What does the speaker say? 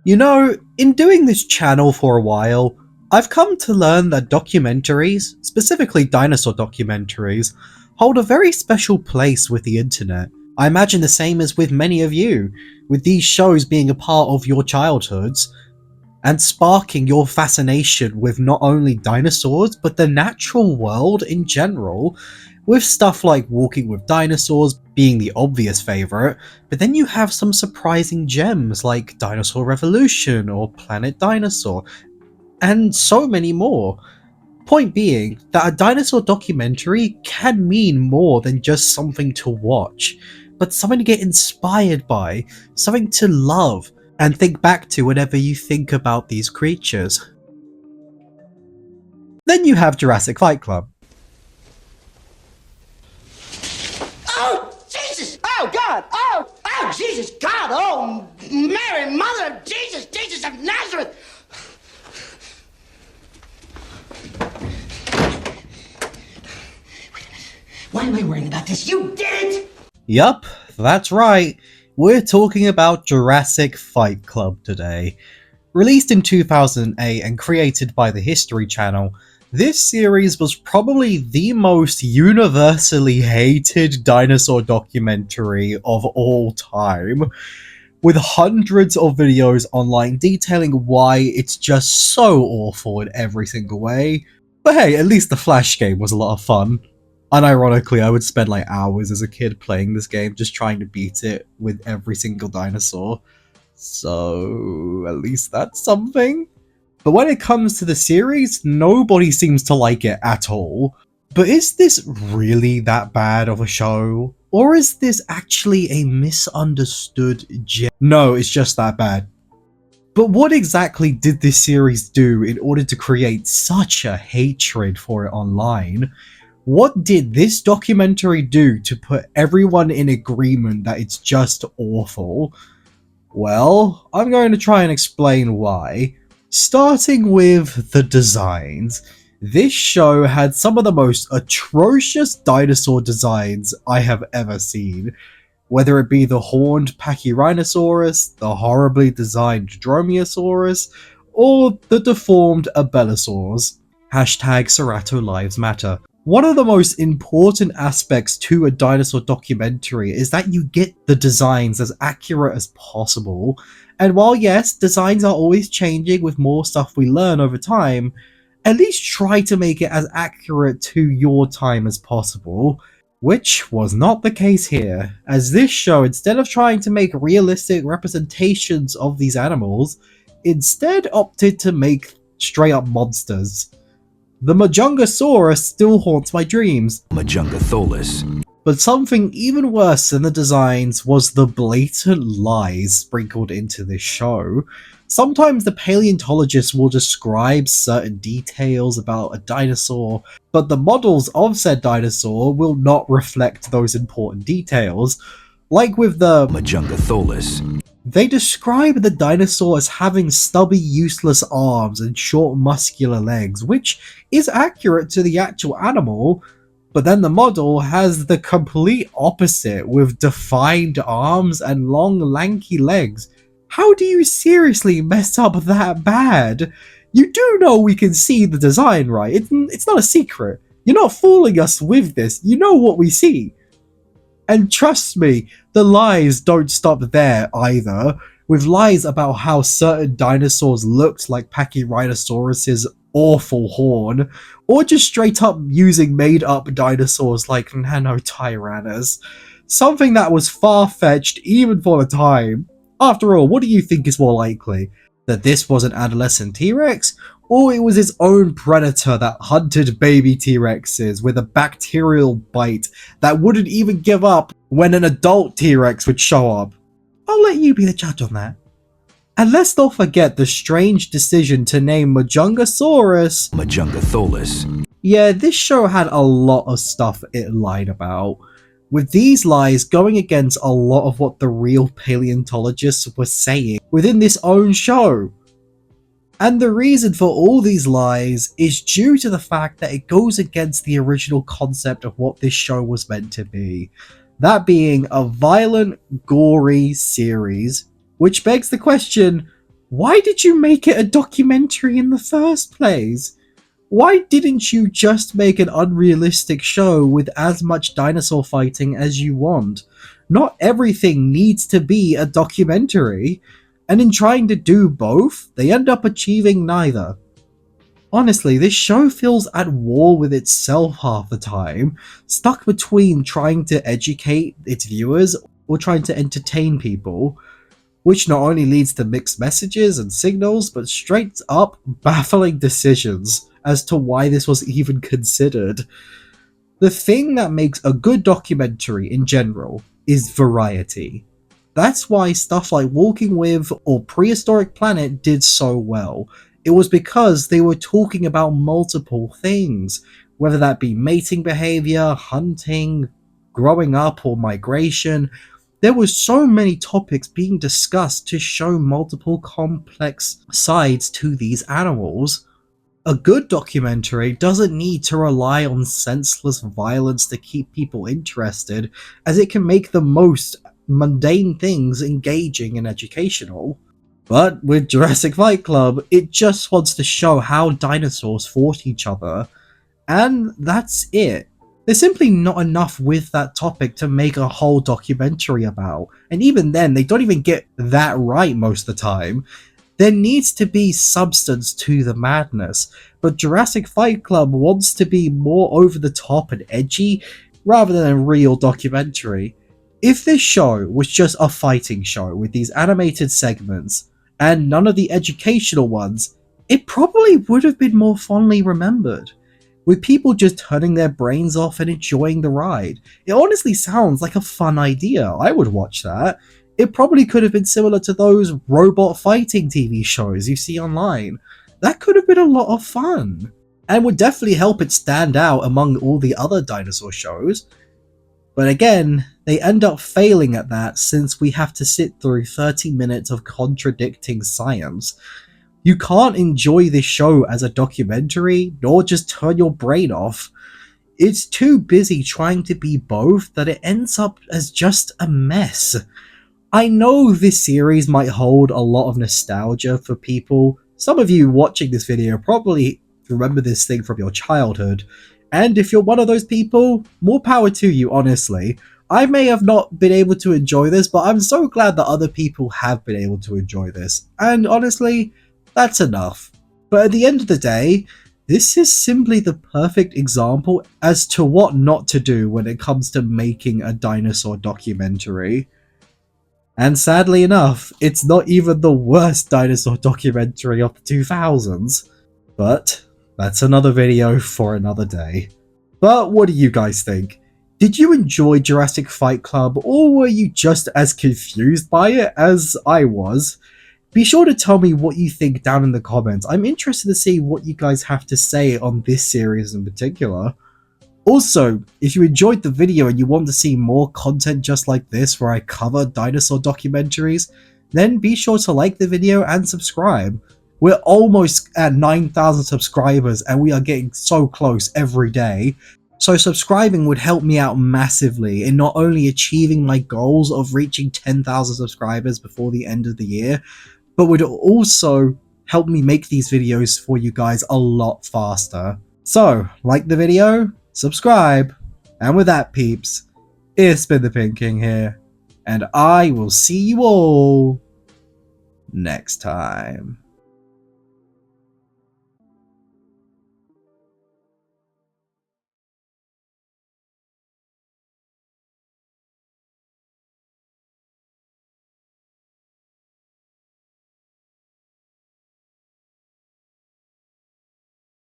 You know, in doing this channel for a while, I've come to learn that documentaries, specifically dinosaur documentaries, hold a very special place with the internet. I imagine the same as with many of you, with these shows being a part of your childhoods, and sparking your fascination with not only dinosaurs, but the natural world in general, with stuff like Walking with Dinosaurs being the obvious favourite, but then you have some surprising gems like Dinosaur Revolution or Planet Dinosaur, and so many more. Point being that a dinosaur documentary can mean more than just something to watch, but something to get inspired by, something to love, and think back to whenever you think about these creatures. Then you have Jurassic Fight Club. Oh, Jesus! Oh, God! Oh, Jesus, God! Oh, Mary, Mother of Jesus, Jesus of Nazareth! Why am I worrying about this? You did it! Yup, that's right. We're talking about Jurassic Fight Club today. Released in 2008 and created by the History Channel, this series was probably the most universally hated dinosaur documentary of all time, with hundreds of videos online detailing why it's just so awful in every single way. But hey, at least the Flash game was a lot of fun. Unironically, I would spend like hours as a kid playing this game just trying to beat it with every single dinosaur. So, at least that's something. But when it comes to the series, nobody seems to like it at all. But is this really that bad of a show? Or is this actually a misunderstood gem? No, it's just that bad. But what exactly did this series do in order to create such a hatred for it online? What did this documentary do to put everyone in agreement that it's just awful? Well, I'm going to try and explain why. Starting with the designs. This show had some of the most atrocious dinosaur designs I have ever seen. Whether it be the horned Pachyrhinosaurus, the horribly designed Dromaeosaurus, or the deformed Abelisaurs. Hashtag Cerato Lives Matter. One of the most important aspects to a dinosaur documentary is that you get the designs as accurate as possible. And while yes, designs are always changing with more stuff we learn over time, at least try to make it as accurate to your time as possible. Which was not the case here, as this show, instead of trying to make realistic representations of these animals, instead opted to make straight up monsters. The Majungasaurus still haunts my dreams. Majungatholus. But something even worse than the designs was the blatant lies sprinkled into this show. Sometimes the paleontologists will describe certain details about a dinosaur, but the models of said dinosaur will not reflect those important details. Like with the Majungatholus. They describe the dinosaur as having stubby, useless arms and short, muscular legs, which is accurate to the actual animal, but then the model has the complete opposite with defined arms and long, lanky legs. How do you seriously mess up that bad? You do know we can see the design, right? It's not a secret. You're not fooling us with this. You know what we see. And trust me, the lies don't stop there either, with lies about how certain dinosaurs looked like Pachyrhinosaurus's awful horn, or just straight up using made up dinosaurs like Nanotyrannos. Something that was far-fetched even for the time. After all, what do you think is more likely? That this was an adolescent T-Rex? Or it was its own predator that hunted baby T-Rexes with a bacterial bite that wouldn't even give up when an adult T-Rex would show up? I'll let you be the judge on that. And let's not forget the strange decision to name Majungasaurus Majungatholus. Yeah, this show had a lot of stuff it lied about, with these lies going against a lot of what the real paleontologists were saying within this own show. And the reason for all these lies is due to the fact that it goes against the original concept of what this show was meant to be. That being a violent, gory series, which begs the question, Why did you make it a documentary in the first place? Why didn't you just make an unrealistic show with as much dinosaur fighting as you want? Not everything needs to be a documentary, and in trying to do both, they end up achieving neither. Honestly, this show feels at war with itself half the time, stuck between trying to educate its viewers or trying to entertain people, which not only leads to mixed messages and signals, but straight up baffling decisions as to why this was even considered. The thing that makes a good documentary in general is variety. That's why stuff like Walking With or Prehistoric Planet did so well. It was because they were talking about multiple things, whether that be mating behavior, hunting, growing up, or migration. There were so many topics being discussed to show multiple complex sides to these animals. A good documentary doesn't need to rely on senseless violence to keep people interested, as it can make the most mundane things engaging and educational. But with Jurassic Fight Club, it just wants to show how dinosaurs fought each other, and that's it. There's simply not enough with that topic to make a whole documentary about, and even then, they don't even get that right most of the time. There needs to be substance to the madness, but Jurassic Fight Club wants to be more over the top and edgy, rather than a real documentary. If this show was just a fighting show with these animated segments, and none of the educational ones, it probably would have been more fondly remembered, with people just turning their brains off and enjoying the ride. It honestly sounds like a fun idea. I would watch that. It probably could have been similar to those robot fighting TV shows you see online. That could have been a lot of fun, and would definitely help it stand out among all the other dinosaur shows. But again, they end up failing at that since we have to sit through 30 minutes of contradicting science. You can't enjoy this show as a documentary, nor just turn your brain off. It's too busy trying to be both that it ends up as just a mess. I know this series might hold a lot of nostalgia for people. Some of you watching this video probably remember this thing from your childhood, and if you're one of those people, more power to you, honestly. I may have not been able to enjoy this, but I'm so glad that other people have been able to enjoy this, and honestly, that's enough. But at the end of the day, this is simply the perfect example as to what not to do when it comes to making a dinosaur documentary. And sadly enough, it's not even the worst dinosaur documentary of the 2000s. But that's another video for another day. But what do you guys think? Did you enjoy Jurassic Fight Club, or were you just as confused by it as I was? Be sure to tell me what you think down in the comments. I'm interested to see what you guys have to say on this series in particular. Also, if you enjoyed the video and you want to see more content just like this where I cover dinosaur documentaries, then be sure to like the video and subscribe. We're almost at 9,000 subscribers and we are getting so close every day. So subscribing would help me out massively in not only achieving my goals of reaching 10,000 subscribers before the end of the year, but would also help me make these videos for you guys a lot faster. So, like the video, subscribe, and with that peeps, it's been the Pink King here, and I will see you all next time.